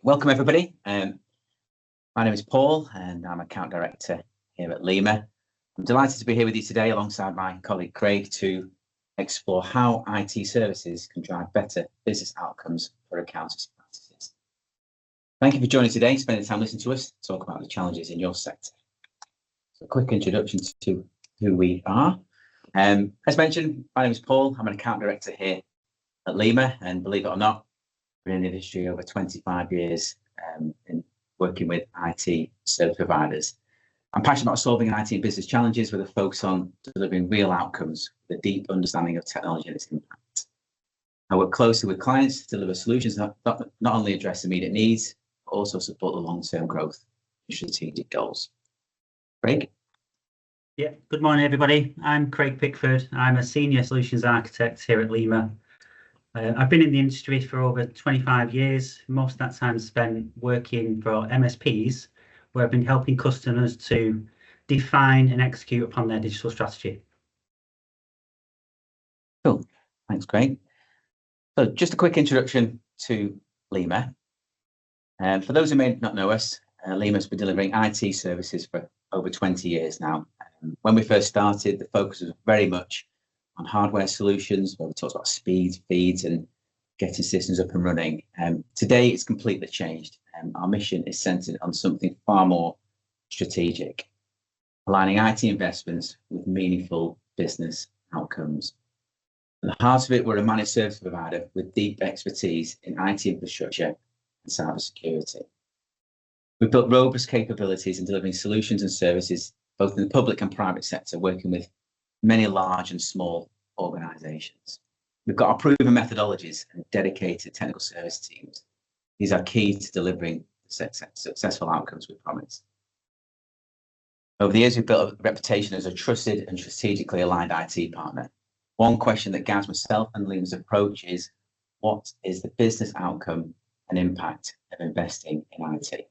Welcome everybody. My name is Paul and I'm account director here at Lima. I'm delighted to be here with you today alongside my colleague Craig to explore how IT services can drive better business outcomes for accountancy practices. Thank you for joining today, spending time listening to us talk about the challenges in your sector. So a quick introduction to who we are. As mentioned, my name is Paul. I'm an account director here at Lima, and believe it or not, been in the industry over 25 years in working with IT service providers. I'm passionate about solving IT and business challenges with a focus on delivering real outcomes with a deep understanding of technology and its impact. I work closely with clients to deliver solutions that not only address immediate needs, but also support the long-term growth and strategic goals. Craig? Yeah, good morning everybody. I'm Craig Pickford. I'm a senior solutions architect here at Lima. I've been in the industry for over 25 years, most of that time spent working for MSPs, where I've been helping customers to define and execute upon their digital strategy. Cool, thanks Craig. So just a quick introduction to Lima. For those who may not know us, Lima's been delivering IT services for over 20 years now. When we first started, the focus was very much on hardware solutions, where we talked about speed, feeds, and getting systems up and running. Today, it's completely changed. Our mission is centered on something far more strategic, aligning IT investments with meaningful business outcomes. At the heart of it, we're a managed service provider with deep expertise in IT infrastructure and cybersecurity. We've built robust capabilities in delivering solutions and services, both in the public and private sector, working with many large and small organisations. We've got our proven methodologies and dedicated technical service teams. These are key to delivering successful outcomes we promise. Over the years, we've built a reputation as a trusted and strategically aligned IT partner. One question that guides myself and Lima's approach is, what is the business outcome and impact of investing in IT?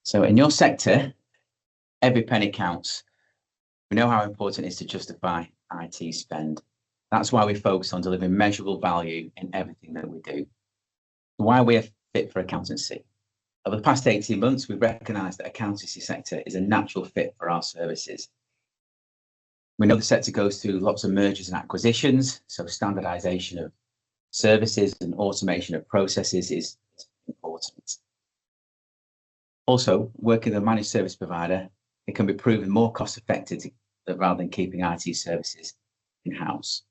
So in your sector, every penny counts. We know how important it is to justify IT spend. That's why we focus on delivering measurable value in everything that we do. Why we are fit for accountancy. Over the past 18 months, we've recognised that the accountancy sector is a natural fit for our services. We know the sector goes through lots of mergers and acquisitions, so standardisation of services and automation of processes is important. Also, working with a managed service provider, it can be proven more cost-effective rather than keeping IT services in-house.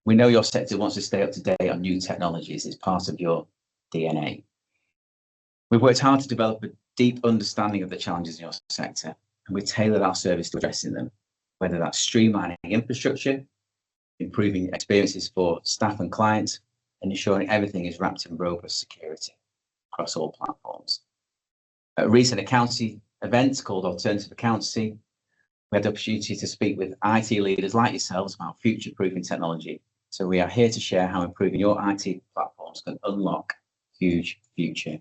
We know your sector wants to stay up to date on new technologies. It's part of your DNA. We've worked hard to develop a deep understanding of the challenges in your sector, and we tailored our service to addressing them, whether that's streamlining infrastructure, improving experiences for staff and clients, and ensuring everything is wrapped in robust security across all platforms. At a recent accountancy event called Alternative Accountancy, we had the opportunity to speak with IT leaders like yourselves about future-proofing technology. So we are here to share how improving your IT platforms can unlock huge future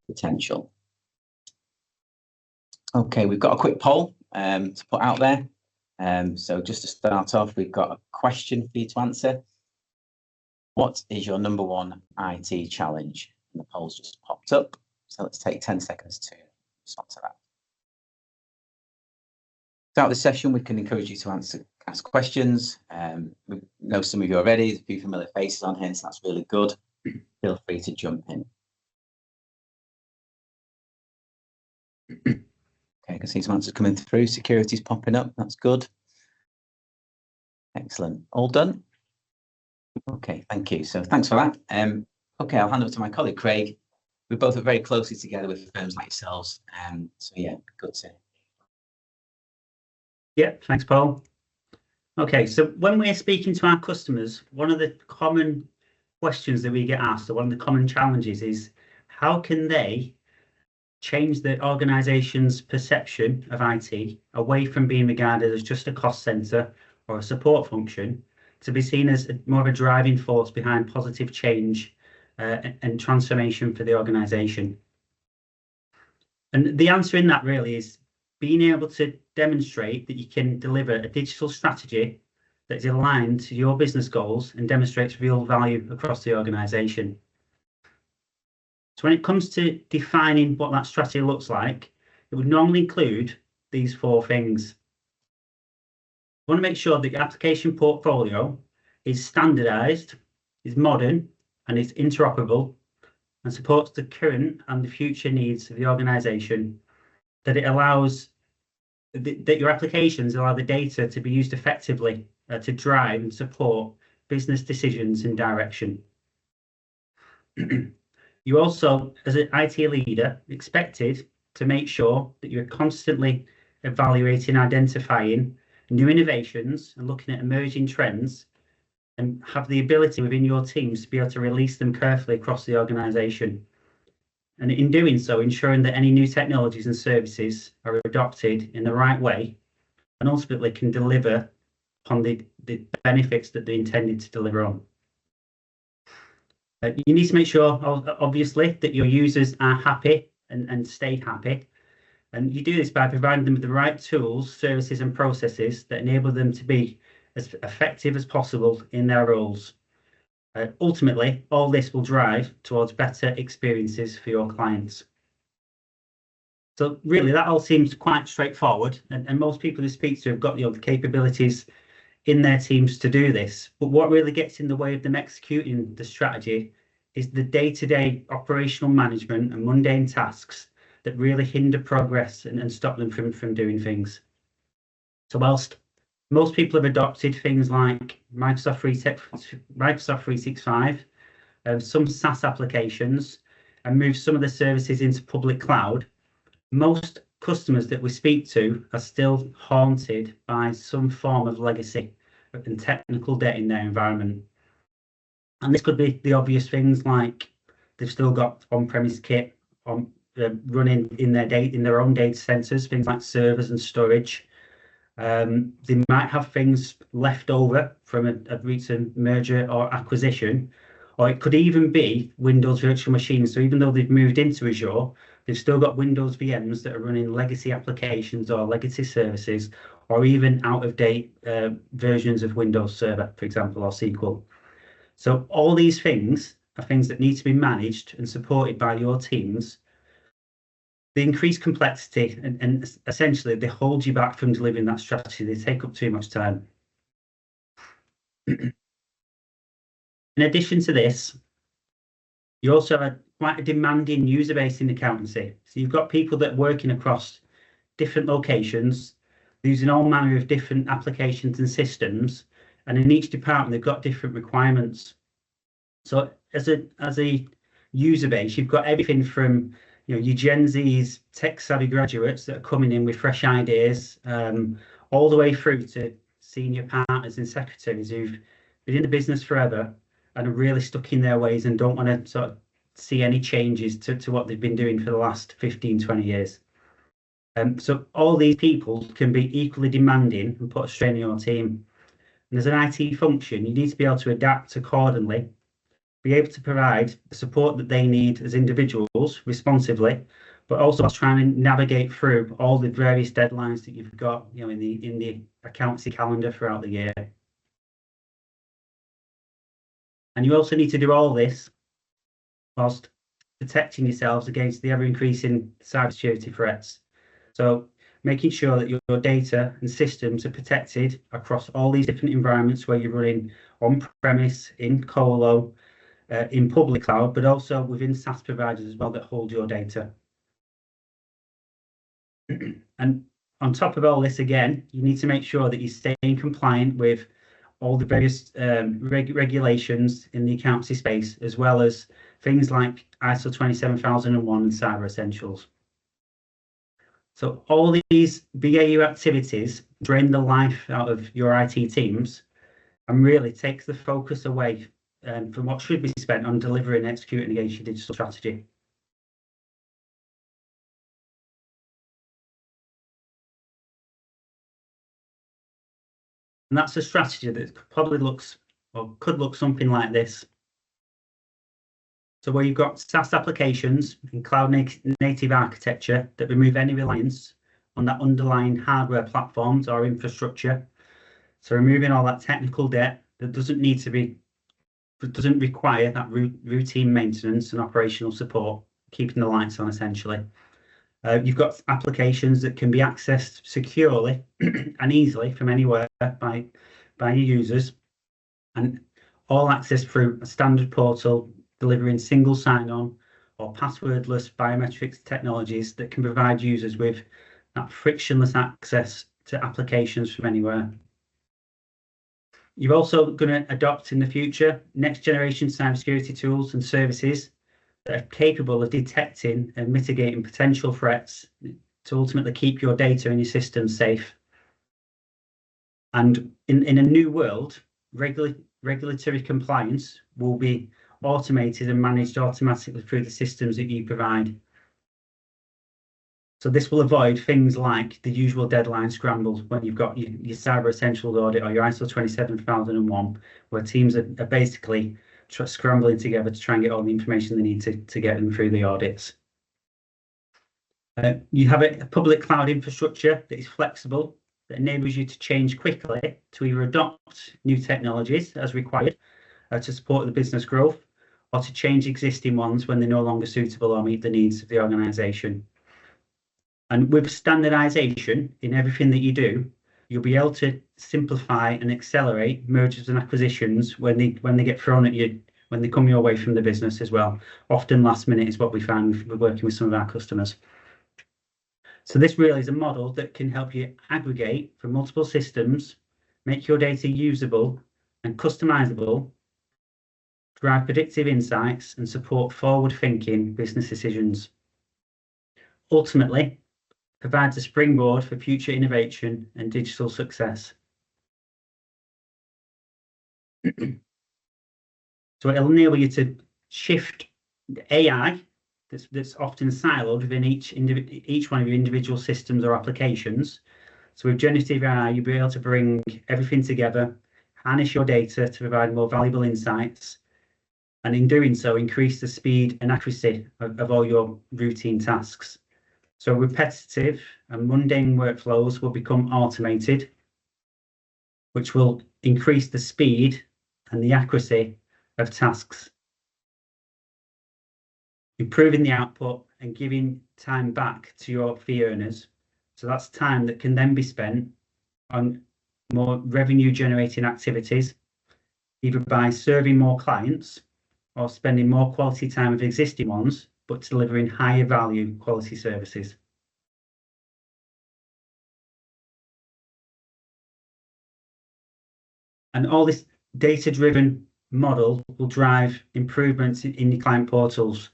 potential. Okay, we've got a quick poll to put out there. So just to start off, we've got a question for you to answer. What is your number one IT challenge? And the poll's just popped up. So let's take 10 seconds to respond to that. Throughout the session, we can encourage you to ask questions. We know some of you already, there's a few familiar faces on here, so that's really good. Feel free to jump in. Okay, I can see some answers coming through. Security's popping up, that's good. Excellent, all done? Okay, thank you. So thanks for that. Okay, I'll hand over to my colleague, Craig. We both are very closely together with firms like yourselves. So yeah, good to. Yeah, thanks, Paul. Okay, so when we're speaking to our customers, one of the common questions that we get asked, or one of the common challenges is, how can they change the organisation's perception of IT away from being regarded as just a cost centre or a support function to be seen as more of a driving force behind positive change and transformation for the organisation? And the answer in that really is being able to demonstrate that you can deliver a digital strategy that is aligned to your business goals and demonstrates real value across the organisation. So when it comes to defining what that strategy looks like, it would normally include these 4 things. You want to make sure that your application portfolio is standardised, is modern, and is interoperable, and supports the current and the future needs of the organisation, that it allows that your applications allow the data to be used effectively to drive and support business decisions and direction. You also, as an IT leader, expected to make sure that you're constantly evaluating, identifying new innovations and looking at emerging trends, and have the ability within your teams to be able to release them carefully across the organisation. And in doing so, ensuring that any new technologies and services are adopted in the right way and ultimately can deliver upon the benefits that they're intended to deliver on. You need to make sure, obviously, that your users are happy and stay happy. And you do this by providing them with the right tools, services and processes that enable them to be as effective as possible in their roles. Ultimately, all this will drive towards better experiences for your clients. So really, that all seems quite straightforward, and most people who speak to have got the capabilities in their teams to do this. But what really gets in the way of them executing the strategy is the day-to-day operational management and mundane tasks that really hinder progress and stop them from doing things. So whilst most people have adopted things like Microsoft 365, some SaaS applications, and moved some of the services into public cloud, most customers that we speak to are still haunted by some form of legacy and technical debt in their environment. And this could be the obvious things like they've still got on-premise kit running in their own data centers, things like servers and storage. They might have things left over from a recent merger or acquisition, or it could even be Windows virtual machines. So even though they've moved into Azure, they've still got Windows VMs that are running legacy applications or legacy services, or even out-of-date versions of Windows Server, for example, or SQL. So all these things are things that need to be managed and supported by your teams. They increase complexity and essentially they hold you back from delivering that strategy. They take up too much time. In addition to this, you also have quite a demanding user base in accountancy. So you've got people that are working across different locations, using all manner of different applications and systems, and in each department they've got different requirements. So as a user base, you've got everything from your Gen Z's tech-savvy graduates that are coming in with fresh ideas, all the way through to senior partners and secretaries who've been in the business forever and are really stuck in their ways and don't want to sort of see any changes to what they've been doing for the last 15, 20 years. So all these people can be equally demanding and put a strain on your team. And as an IT function, you need to be able to adapt accordingly, be able to provide the support that they need as individuals responsively, but also trying to navigate through all the various deadlines that you've got, in the accountancy calendar throughout the year. And you also need to do all this whilst protecting yourselves against the ever-increasing cybersecurity threats. So making sure that your data and systems are protected across all these different environments where you're running on-premise, in colo, in public cloud, but also within SaaS providers as well that hold your data. And on top of all this, again, you need to make sure that you're staying compliant with all the various regulations in the accountancy space, as well as things like ISO 27001 and Cyber Essentials. So all these BAU activities drain the life out of your IT teams and really takes the focus away from what should be spent on delivering and executing against your digital strategy. And that's a strategy that probably looks or could look something like this. So where you've got SaaS applications in cloud native architecture that remove any reliance on that underlying hardware platforms or infrastructure. So removing all that technical debt that doesn't require that routine maintenance and operational support, keeping the lights on essentially. You've got applications that can be accessed securely and easily from anywhere by your users, and all accessed through a standard portal delivering single sign-on or passwordless biometrics technologies that can provide users with that frictionless access to applications from anywhere. You're also going to adopt in the future next generation cybersecurity tools and services that are capable of detecting and mitigating potential threats to ultimately keep your data and your systems safe. And in a new world, regulatory compliance will be automated and managed automatically through the systems that you provide. So this will avoid things like the usual deadline scrambles when you've got your Cyber Essentials audit or your ISO 27001, where teams are basically scrambling together to try and get all the information they need to get them through the audits. You have a public cloud infrastructure that is flexible, that enables you to change quickly to either adopt new technologies as required to support the business growth, or to change existing ones when they're no longer suitable or meet the needs of the organisation. And with standardization in everything that you do, you'll be able to simplify and accelerate mergers and acquisitions when they get thrown at you, when they come your way from the business as well. Often last minute is what we find with working with some of our customers. So this really is a model that can help you aggregate from multiple systems, make your data usable and customizable, drive predictive insights and support forward-thinking business decisions. Ultimately, provides a springboard for future innovation and digital success. So it'll enable you to shift AI that's often siloed within each one of your individual systems or applications. So with generative AI, you'll be able to bring everything together, harness your data to provide more valuable insights, and in doing so, increase the speed and accuracy of all your routine tasks. So repetitive and mundane workflows will become automated, which will increase the speed and the accuracy of tasks, improving the output and giving time back to your fee earners. So that's time that can then be spent on more revenue generating activities, either by serving more clients or spending more quality time with existing ones, but delivering higher value quality services. And all this data-driven model will drive improvements in your client portals.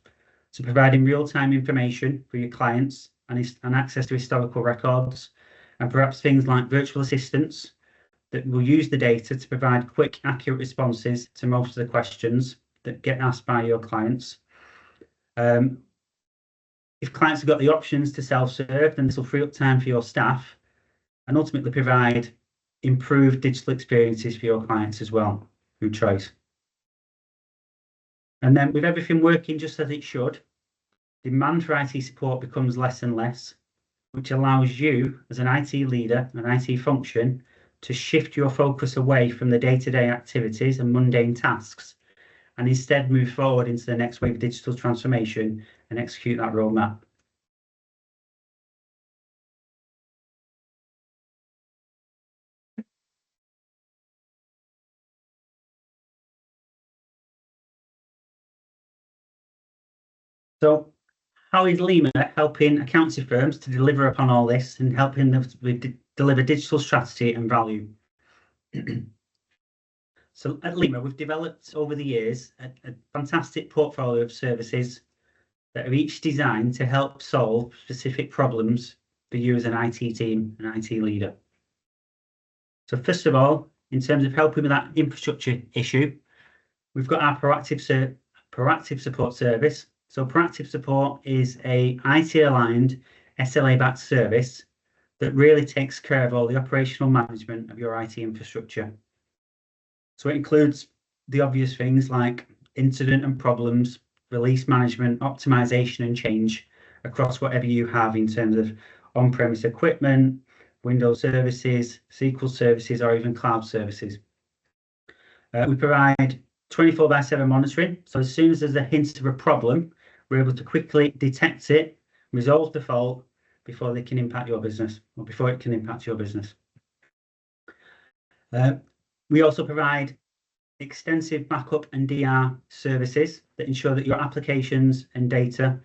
So providing real-time information for your clients and access to historical records, and perhaps things like virtual assistants that will use the data to provide quick, accurate responses to most of the questions that get asked by your clients. If clients have got the options to self-serve, then this will free up time for your staff and ultimately provide improved digital experiences for your clients as well through choice. And then with everything working just as it should, demand for IT support becomes less and less, which allows you as an IT leader, an IT function, to shift your focus away from the day-to-day activities and mundane tasks, and instead move forward into the next wave of digital transformation and execute that roadmap. So how is Lima helping accountancy firms to deliver upon all this and helping them deliver digital strategy and value? So at Lima, we've developed over the years a fantastic portfolio of services that are each designed to help solve specific problems for you as an IT team and IT leader. So first of all, in terms of helping with that infrastructure issue, we've got our proactive support service. So proactive support is a IT-aligned, SLA-backed service that really takes care of all the operational management of your IT infrastructure. So it includes the obvious things like incident and problems, release management, optimization and change across whatever you have in terms of on-premise equipment, Windows services, SQL services, or even cloud services. We provide 24/7 monitoring. So as soon as there's a hint of a problem, we're able to quickly detect it, resolve the fault before they can impact your business, or before it can impact your business. We also provide extensive backup and DR services that ensure that your applications and data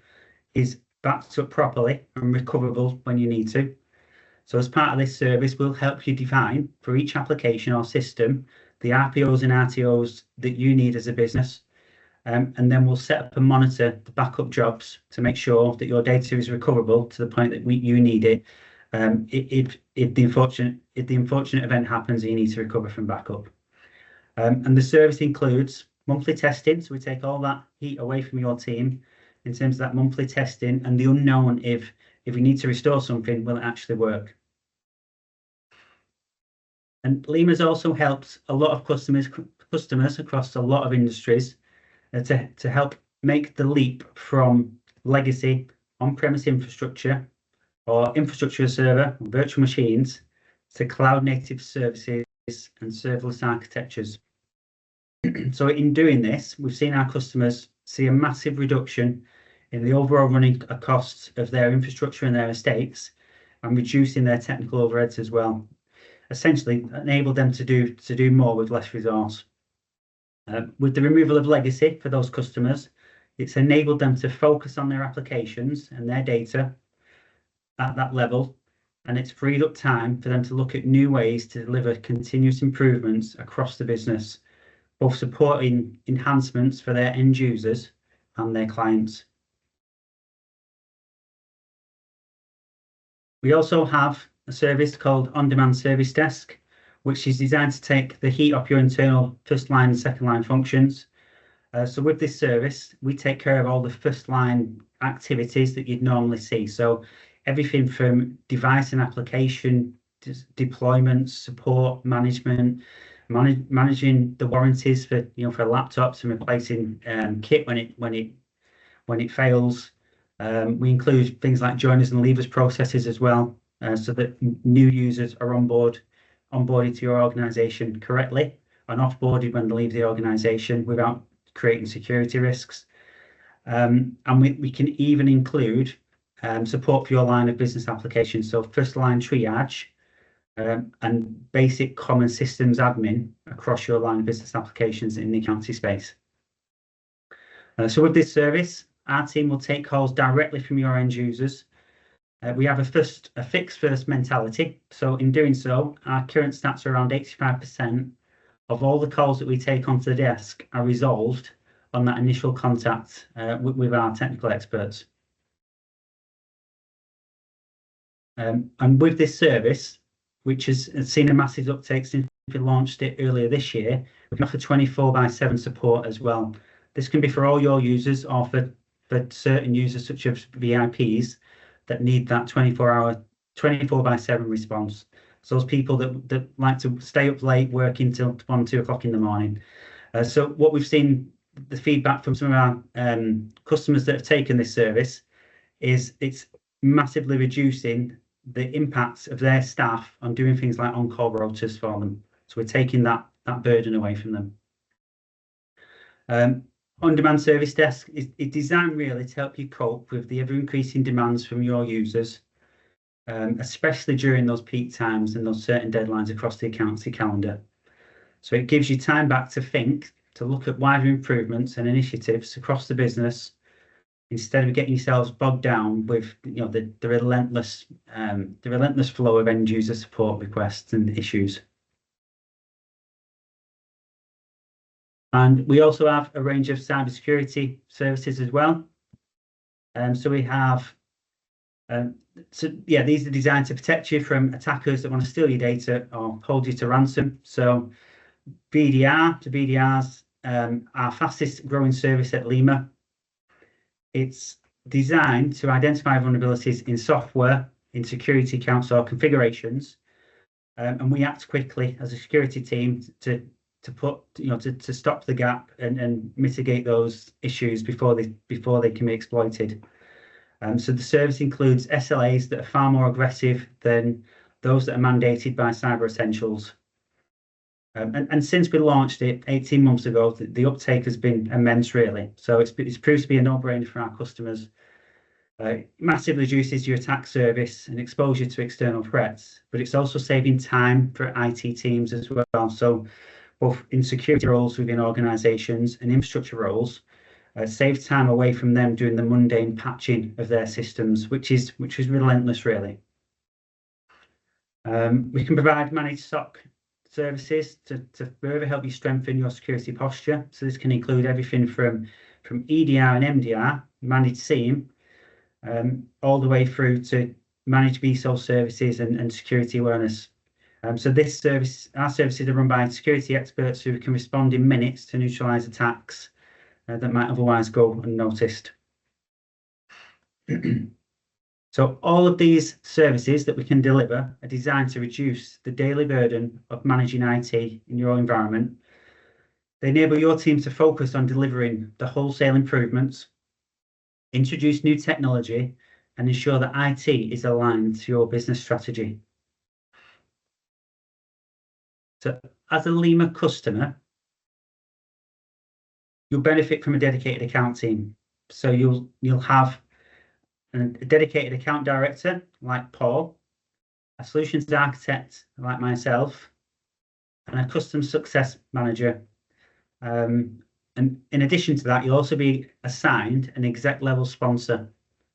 is backed up properly and recoverable when you need to. So as part of this service, we'll help you define for each application or system the RPOs and RTOs that you need as a business. And then we'll set up and monitor the backup jobs to make sure that your data is recoverable to the point that you need it. If the unfortunate event happens and you need to recover from backup. And the service includes monthly testing. So we take all that heat away from your team in terms of that monthly testing and the unknown if we need to restore something, will it actually work? And Lima's also helps a lot of customers across a lot of industries to help make the leap from legacy on-premise infrastructure or infrastructure as a server, virtual machines, to cloud-native services and serverless architectures. So in doing this, we've seen our customers see a massive reduction in the overall running costs of their infrastructure and their estates, and reducing their technical overheads as well. Essentially, enable them to do more with less resource. With the removal of legacy for those customers, it's enabled them to focus on their applications and their data at that level, and it's freed up time for them to look at new ways to deliver continuous improvements across the business, both supporting enhancements for their end users and their clients. We also have a service called On-Demand Service Desk, which is designed to take the heat off your internal first line and second line functions. So with this service, we take care of all the first line activities that you'd normally see. So everything from device and application deployment, support, management, managing the warranties for for laptops and replacing kit when it fails. We include things like joiners and leavers processes as well, so that new users are onboarded to your organization correctly and offboarded when they leave the organization without creating security risks. And we can even include support for your line of business applications, so first line triage and basic common systems admin across your line of business applications in the accountancy space. So with this service, our team will take calls directly from your end users. We have a fixed first mentality. So in doing so, our current stats are around 85% of all the calls that we take onto the desk are resolved on that initial contact with our technical experts. And with this service, which has seen a massive uptake since we launched it earlier this year, we can offer 24/7 support as well. This can be for all your users or for certain users such as VIPs that need that 24/7 response. So those people that like to stay up late working till 1, 2 o'clock in the morning. So what we've seen, the feedback from some of our customers that have taken this service is it's massively reducing the impacts of their staff on doing things like on-call rotas for them. So we're taking that burden away from them. On-Demand Service Desk is designed really to help you cope with the ever-increasing demands from your users, especially during those peak times and those certain deadlines across the accountancy calendar. So it gives you time back to think, to look at wider improvements and initiatives across the business, instead of getting yourselves bogged down with the relentless flow of end user support requests and issues. And we also have a range of cybersecurity services as well. So we have, these are designed to protect you from attackers that want to steal your data or hold you to ransom. So BDRs, our fastest growing service at Lima. It's designed to identify vulnerabilities in software, in security accounts or configurations, and we act quickly as a security team to stop the gap and mitigate those issues before they can be exploited. So the service includes SLAs that are far more aggressive than those that are mandated by Cyber Essentials. And since we launched it 18 months ago, the uptake has been immense, really. So it's proved to be a no-brainer for our customers. It massively reduces your attack service and exposure to external threats, but it's also saving time for IT teams as well. So both in security roles within organisations and infrastructure roles, save time away from them doing the mundane patching of their systems, which is relentless, really. We can provide managed SOC services to further help you strengthen your security posture. So this can include everything from EDR and MDR, managed SIEM, all the way through to managed VSOL services and security awareness. So our services are run by security experts who can respond in minutes to neutralise attacks that might otherwise go unnoticed. So all of these services that we can deliver are designed to reduce the daily burden of managing IT in your environment. They enable your team to focus on delivering the wholesale improvements, introduce new technology, and ensure that IT is aligned to your business strategy. So as a Lima customer, you'll benefit from a dedicated account team. So you'll have a dedicated account director like Paul, a solutions architect like myself, and a customer success manager. And in addition to that, you'll also be assigned an exec level sponsor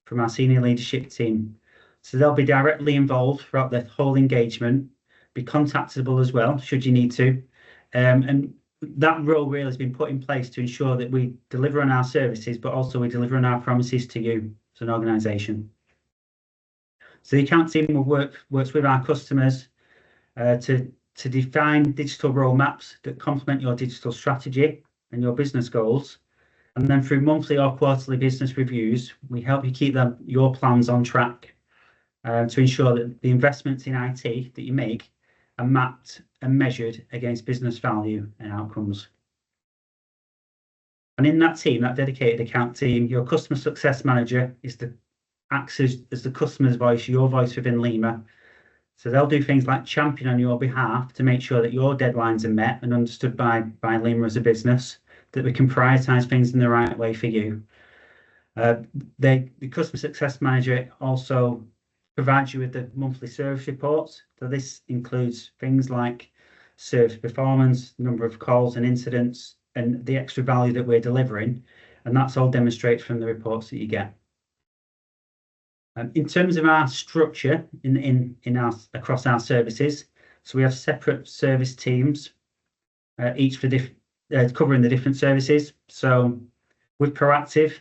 from our senior leadership team. So they'll be directly involved throughout the whole engagement, be contactable as well, should you need to. And that role really has been put in place to ensure that we deliver on our services, but also we deliver on our promises to you as an organisation. So the account team works with our customers to define digital roadmaps that complement your digital strategy and your business goals. And then through monthly or quarterly business reviews, we help you keep your plans on track to ensure that the investments in IT that you make are mapped and measured against business value and outcomes. And in that team, that dedicated account team, your customer success manager acts as the customer's voice, your voice within Lima. So they'll do things like champion on your behalf to make sure that your deadlines are met and understood by Lima as a business, that we can prioritise things in the right way for you. The customer success manager also provides you with the monthly service reports. So this includes things like service performance, number of calls and incidents, and the extra value that we're delivering. And that's all demonstrated from the reports that you get. In terms of our structure across our services, so we have separate service teams, each for covering the different services. So with Proactive,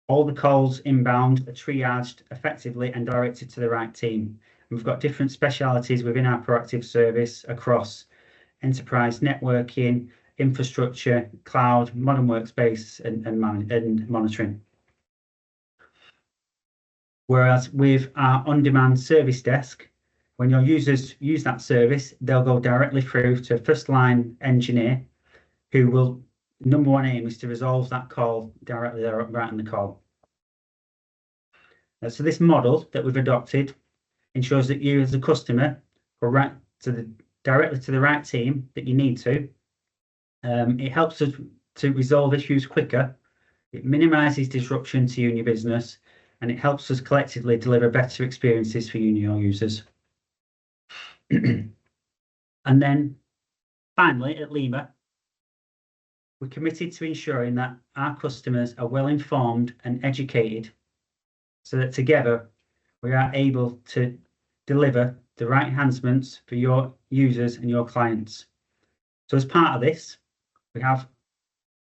all the calls inbound are triaged effectively and directed to the right team. And we've got different specialities within our Proactive service across enterprise networking, infrastructure, cloud, modern workspace, and monitoring. Whereas with our on-demand service desk, when your users use that service, they'll go directly through to a first-line engineer who will, number one aim is to resolve that call directly there, right in the call. So this model that we've adopted ensures that you as a customer go directly to the right team that you need to. It helps us to resolve issues quicker. It minimises disruption to you and your business, and it helps us collectively deliver better experiences for you and your users. And then finally, at Lima, we're committed to ensuring that our customers are well informed and educated so that together we are able to deliver the right enhancements for your users and your clients. So as part of this, we have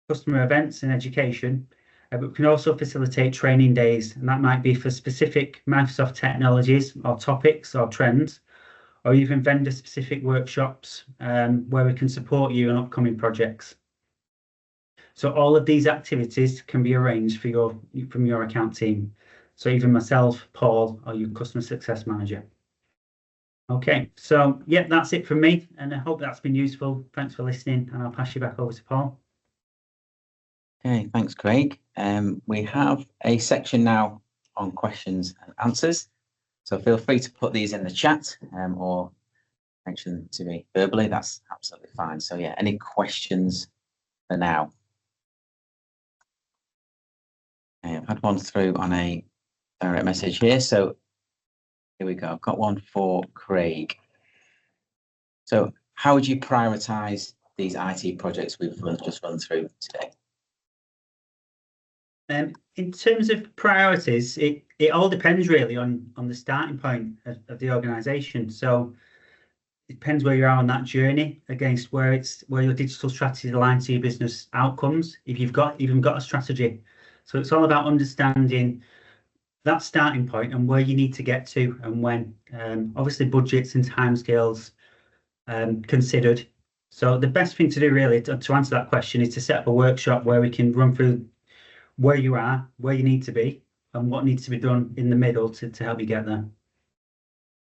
customer events and education, but we can also facilitate training days, and that might be for specific Microsoft technologies or topics or trends, or even vendor-specific workshops where we can support you on upcoming projects. So all of these activities can be arranged from your account team. So even myself, Paul, or your customer success manager. Okay, so yeah, that's it from me, and I hope that's been useful. Thanks for listening, and I'll pass you back over to Paul. Okay, thanks, Craig. We have a section now on questions and answers. So feel free to put these in the chat or mention to me verbally. That's absolutely fine. So yeah, any questions for now? I've had one through on a direct message here. So here we go. I've got one for Craig. So how would you prioritize these IT projects we've just run through today? In terms of priorities, it all depends really on the starting point of the organisation. So it depends where you are on that journey against where your digital strategy aligns to your business outcomes. If you've even got a strategy, so it's all about understanding that starting point and where you need to get to and when. Obviously, budgets and timescales considered. So the best thing to do really to answer that question is to set up a workshop where we can run through where you are, where you need to be, and what needs to be done in the middle to help you get there.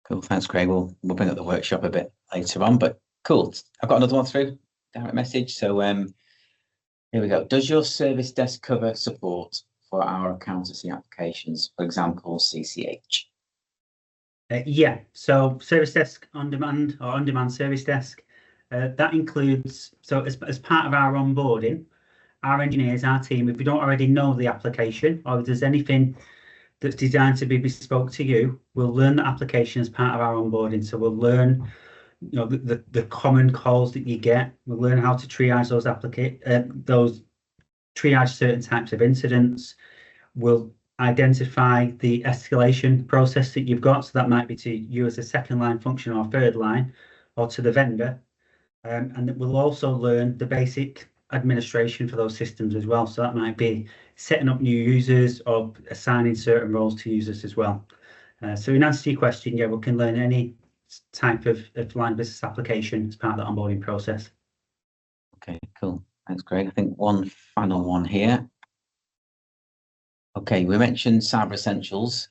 Cool, thanks, Craig. We'll bring up the workshop a bit later on, but cool. I've got another one through, direct message. So here we go. Does your service desk cover support for our accountancy applications, for example, CCH? Yeah, so service desk on demand or on-demand service desk, that includes, so as part of our onboarding, our engineers, our team, if we don't already know the application or if there's anything that's designed to be bespoke to you, we'll learn the application as part of our onboarding. So we'll learn, you know, the common calls that you get. We'll learn how to triage those triage certain types of incidents. We'll identify the escalation process that you've got. So that might be to you as a second line function or third line, or to the vendor. And we'll also learn the basic administration for those systems as well. So that might be setting up new users or assigning certain roles to users as well. So in answer to your question, yeah, we can learn any type of line business application as part of the onboarding process. Okay, cool. Thanks, Craig. I think one final one here. Okay, we mentioned Cyber Essentials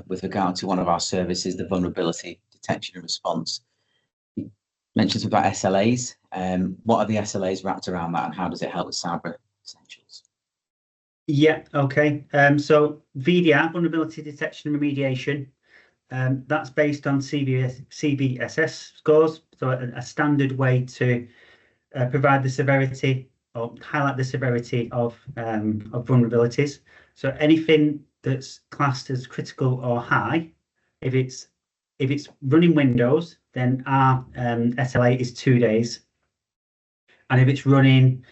with regard to one of our services, the vulnerability detection and response. You mentioned something about SLAs. What are the SLAs wrapped around that, and how does it help with Cyber Essentials? Yeah, okay. So VDR, vulnerability detection and remediation, that's based on CBSS scores. So a standard way to provide the severity or highlight the severity of vulnerabilities. So anything that's classed as critical or high, if it's running Windows, then our SLA is 2 days. And if it's running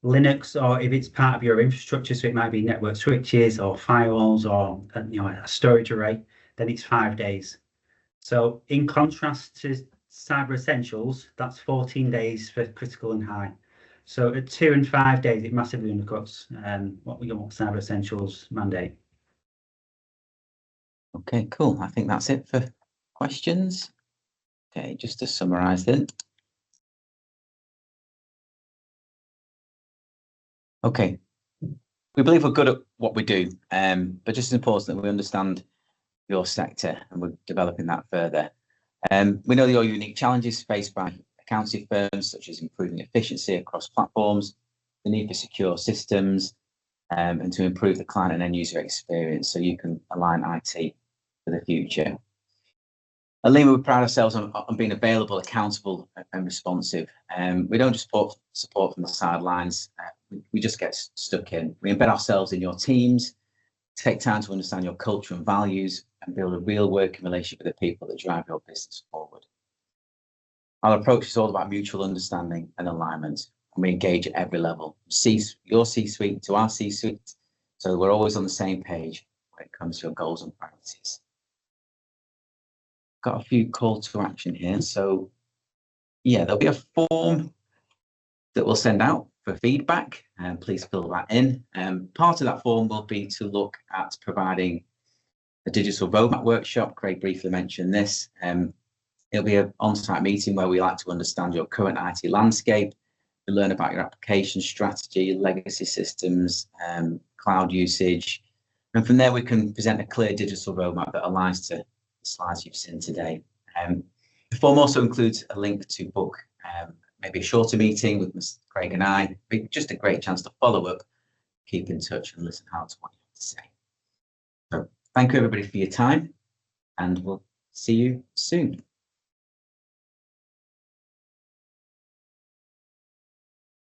Linux, or if it's part of your infrastructure, so it might be network switches or firewalls or a storage array, then it's 5 days. So in contrast to Cyber Essentials, that's 14 days for critical and high. So at 2 and 5 days, it massively undercuts what we want Cyber Essentials mandate. Okay, cool. I think that's it for questions. Okay, just to summarize then. Okay, we believe we're good at what we do, but just as important that we understand your sector and we're developing that further. We know your unique challenges faced by accounting firms, such as improving efficiency across platforms, the need for secure systems, and to improve the client and end user experience so you can align IT for the future. At Lima, we pride ourselves on being available, accountable, and responsive. We don't just support from the sidelines. We just get stuck in. We embed ourselves in your teams, take time to understand your culture and values, and build a real working relationship with the people that drive your business forward. Our approach is all about mutual understanding and alignment, and we engage at every level, your C-suite to our C-suite, so we're always on the same page when it comes to your goals and priorities. Got a few call to action here. So yeah, there'll be a form that we'll send out for feedback, and please fill that in. Part of that form will be to look at providing a digital roadmap workshop. Craig briefly mentioned this. It'll be an on-site meeting where we like to understand your current IT landscape, to learn about your application strategy, legacy systems, cloud usage. And from there, we can present a clear digital roadmap that aligns to the slides you've seen today. The form also includes a link to book maybe a shorter meeting with Mr. Craig and I. It'd be just a great chance to follow up, keep in touch, and listen out to what you have to say. So thank you, everybody, for your time. and we'll see you soon.